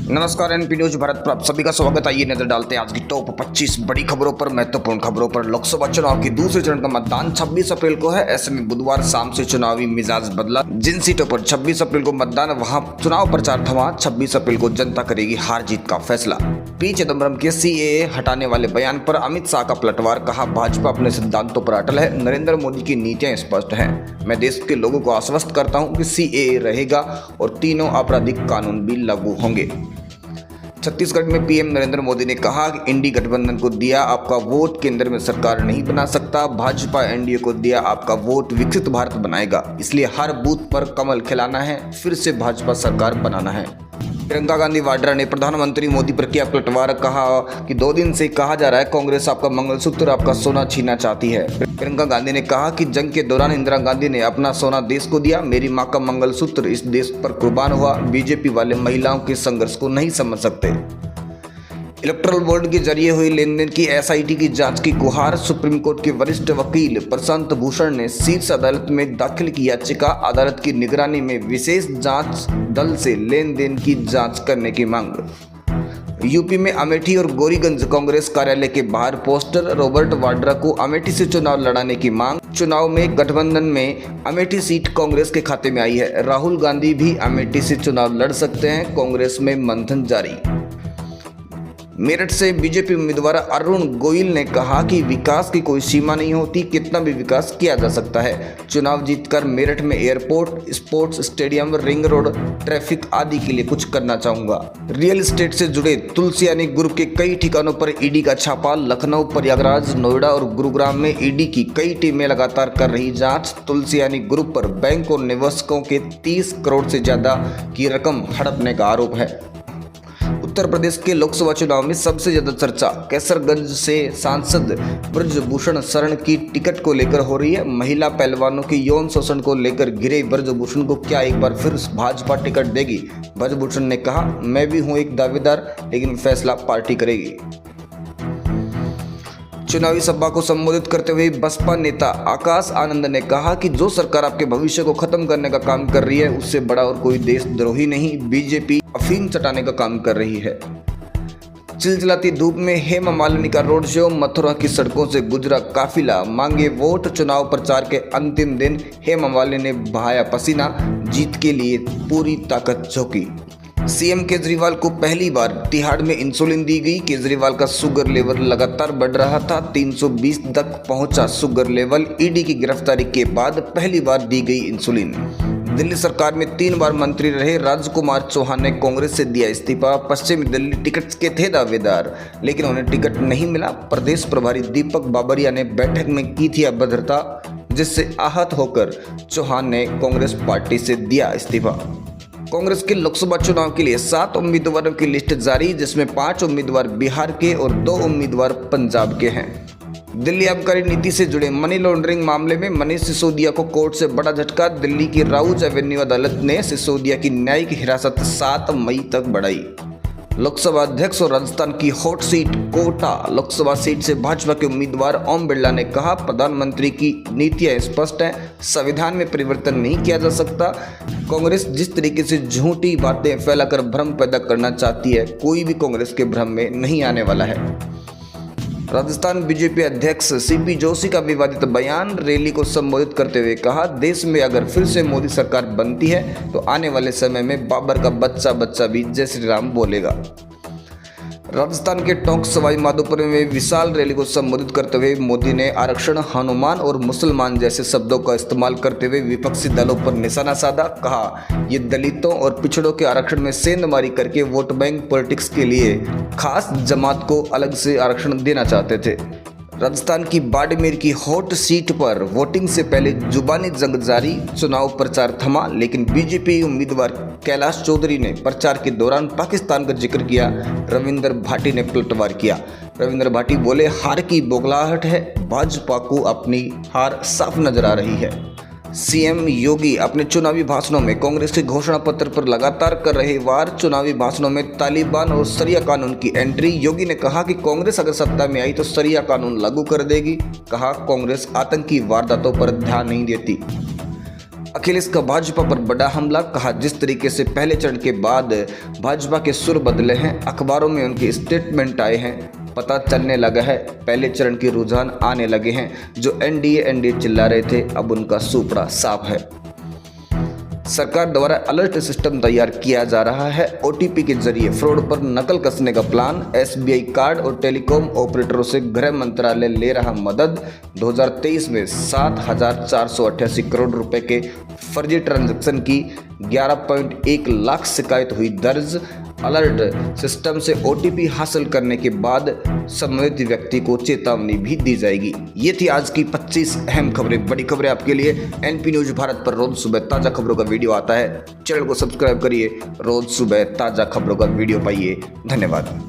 नमस्कार, NP news Bharat पर आप सभी का स्वागत। आइए नजर डालते हैं आज की टॉप 25 बड़ी खबरों पर, महत्वपूर्ण खबरों पर। लोकसभा चुनाव के दूसरे चरण का मतदान 26 अप्रैल को है। ऐसे में बुधवार शाम से चुनावी मिजाज बदला। जिन सीटों पर 26 अप्रैल को मतदान, वहां चुनाव प्रचार थमा। 26 अप्रैल को जनता करेगी हार जीत का फैसला। पी चिदम्बरम के सीएए हटाने वाले बयान पर अमित शाह का पलटवार। कहा, भाजपा अपने सिद्धांतों पर अटल है, नरेंद्र मोदी की नीतियां स्पष्ट हैं। मैं देश के लोगों को आश्वस्त करता हूं कि सीएए रहेगा और तीनों आपराधिक कानून भी लागू होंगे। छत्तीसगढ़ में पीएम नरेंद्र मोदी ने कहा कि इंडी गठबंधन को दिया आपका वोट केंद्र में सरकार नहीं बना सकता। भाजपा एनडीए को दिया आपका वोट विकसित भारत बनाएगा। इसलिए हर बूथ पर कमल खिलाना है, फिर से भाजपा सरकार बनाना है। प्रियंका गांधी वाड्रा ने प्रधानमंत्री मोदी पर किया पलटवार। कहा कि 2 दिन से कहा जा रहा है कांग्रेस आपका मंगलसूत्र, आपका सोना छीनना चाहती है। प्रियंका गांधी ने कहा कि जंग के दौरान इंदिरा गांधी ने अपना सोना देश को दिया, मेरी मां का मंगलसूत्र इस देश पर कुर्बान हुआ। बीजेपी वाले महिलाओं के संघर्ष को नहीं समझ सकते। इलेक्टोरल बोर्ड के जरिए हुई लेनदेन की एसआईटी की जांच की गुहार। सुप्रीम कोर्ट के वरिष्ठ वकील प्रशांत भूषण ने शीर्ष अदालत में दाखिल की याचिका। अदालत की निगरानी में विशेष जांच दल से लेनदेन की जांच करने की मांग। यूपी में अमेठी और गोरीगंज कांग्रेस कार्यालय के बाहर पोस्टर। रॉबर्ट वाड्रा को अमेठी से चुनाव लड़ाने की मांग। चुनाव में गठबंधन में अमेठी सीट कांग्रेस के खाते में आई है। राहुल गांधी भी अमेठी से चुनाव लड़ सकते हैं। कांग्रेस में मंथन जारी। मेरठ से बीजेपी उम्मीदवार अरुण गोयल ने कहा कि विकास की कोई सीमा नहीं होती, कितना भी विकास किया जा सकता है। चुनाव जीतकर मेरठ में airport, sports stadium, ring road, traffic आदि के लिए कुछ करना चाहूंगा। रियल एस्टेट से जुड़े तुलसियानी ग्रुप के कई ठिकानों पर ईडी का छापा। लखनऊ, प्रयागराज, नोएडा और गुरुग्राम में ईडी की कई टीमें लगातार कर रही जांच। तुलसियानी ग्रुप पर बैंक और निवेशकों के 30 करोड़ से ज्यादा की रकम हड़पने का आरोप है। उत्तर प्रदेश के लोकसभा चुनाव में सबसे ज्यादा चर्चा कैसरगंज से सांसद ब्रजभूषण शरण की टिकट को लेकर हो रही है। महिला पहलवानों के यौन शोषण को लेकर घिरे ब्रजभूषण को क्या एक बार फिर भाजपा टिकट देगी? ब्रजभूषण ने कहा, मैं भी हूं एक दावेदार, लेकिन फैसला पार्टी करेगी। चुनावी सभा को संबोधित करते हुए बसपा नेता आकाश आनंद ने कहा कि जो सरकार आपके भविष्य को खत्म करने का काम कर रही है, उससे बड़ा और कोई देशद्रोही नहीं। बीजेपी अफीम चटाने का काम कर रही है। चिलचिलाती धूप में हेमा मालिनी का रोड शो। मथुरा की सड़कों से गुजरा काफिला, मांगे वोट। चुनाव प्रचार के अंतिम दिन हेमा मालिनी ने बहाया पसीना, जीत के लिए पूरी ताकत झोंकी। सीएम केजरीवाल को पहली बार तिहाड़ में इंसुलिन दी गई। केजरीवाल का शुगर लेवल लगातार बढ़ रहा था, 320 तक पहुंचा शुगर लेवल। ईडी की गिरफ्तारी के बाद पहली बार दी गई इंसुलिन। दिल्ली सरकार में 3 बार मंत्री रहे राजकुमार चौहान ने कांग्रेस से दिया इस्तीफा। पश्चिमी दिल्ली टिकट के थे दावेदार, लेकिन उन्हें टिकट नहीं मिला। प्रदेश प्रभारी दीपक बाबरिया ने बैठक में की थी अभद्रता, जिससे आहत होकर चौहान ने कांग्रेस पार्टी से दिया इस्तीफा। कांग्रेस के लोकसभा चुनाव के लिए 7 उम्मीदवारों की लिस्ट जारी, जिसमें 5 उम्मीदवार बिहार के और 2 उम्मीदवार पंजाब के हैं। दिल्ली आबकारी नीति से जुड़े मनी लॉन्ड्रिंग मामले में मनीष सिसोदिया को कोर्ट से बड़ा झटका। दिल्ली की राउज एवेन्यू अदालत ने सिसोदिया की न्यायिक हिरासत 7 मई तक बढ़ाई। लोकसभा अध्यक्ष और राजस्थान की hot seat Kota Lok Sabha seat से भाजपा के उम्मीदवार ओम बिरला ने कहा, प्रधानमंत्री की नीतियां स्पष्ट हैं, संविधान में परिवर्तन नहीं किया जा सकता। कांग्रेस जिस तरीके से झूठी बातें फैलाकर भ्रम पैदा करना चाहती है, कोई भी कांग्रेस के भ्रम में नहीं आने वाला है। राजस्थान बीजेपी अध्यक्ष सीपी जोशी का विवादित बयान। रैली को संबोधित करते हुए कहा, देश में अगर फिर से मोदी सरकार बनती है तो आने वाले समय में बाबर का बच्चा भी जय श्री राम बोलेगा। राजस्थान के टोंक सवाई माधोपुर में विशाल रैली को संबोधित करते हुए मोदी ने आरक्षण, हनुमान और मुसलमान जैसे शब्दों का इस्तेमाल करते हुए विपक्षी दलों पर निशाना साधा। कहा, ये दलितों और पिछड़ों के आरक्षण में सेंधमारी करके वोट बैंक पॉलिटिक्स के लिए खास जमात को अलग से आरक्षण देना चाहते थे। राजस्थान की बाड़मेर की हॉट सीट पर वोटिंग से पहले जुबानी जंग जारी। चुनाव प्रचार थमा, लेकिन बीजेपी उम्मीदवार कैलाश चौधरी ने प्रचार के दौरान पाकिस्तान का जिक्र किया। रविंद्र भाटी ने पलटवार किया। रविंद्र भाटी बोले, हार की बौखलाहट है, भाजपा को अपनी हार साफ नजर आ रही है। सीएम योगी अपने चुनावी भाषणों में कांग्रेस के घोषणा पत्र पर लगातार कर रहे वार। चुनावी भाषणों में तालिबान और शरिया कानून की एंट्री। योगी ने कहा कि कांग्रेस अगर सत्ता में आई तो शरिया कानून लागू कर देगी। कहा, कांग्रेस आतंकी वारदातों पर ध्यान नहीं देती। अखिलेश का भाजपा पर बड़ा हमला, कहा जिस तरीके से पहले चरण के बाद भाजपा के सुर बदले हैं, अखबारों में उनके स्टेटमेंट आए हैं, पता चलने लगा है पहले चरण के रुझान आने लगे हैं। जो एनडीए चिल्ला रहे थे, अब उनका सूपड़ा साफ है। सरकार द्वारा अलर्ट सिस्टम तैयार किया जा रहा है। ओटीपी के जरिए फ्रॉड पर नकल कसने का प्लान। एसबीआई कार्ड और टेलीकॉम ऑपरेटरों से गृह मंत्रालय ले रहा मदद। 2023 में 7,488 करोड़ रुपए के फर्जी ट्रांजैक्शन की 11.1 लाख शिकायत हुई दर्ज। अलर्ट सिस्टम से ओटीपी हासिल करने के बाद संबंधित व्यक्ति को चेतावनी भी दी जाएगी। ये थी आज की 25 अहम खबरें, बड़ी खबरें आपके लिए। एनपी न्यूज भारत पर रोज सुबह ताज़ा खबरों का वीडियो आता है। चैनल को सब्सक्राइब करिए, रोज सुबह ताज़ा खबरों का वीडियो पाइए। धन्यवाद।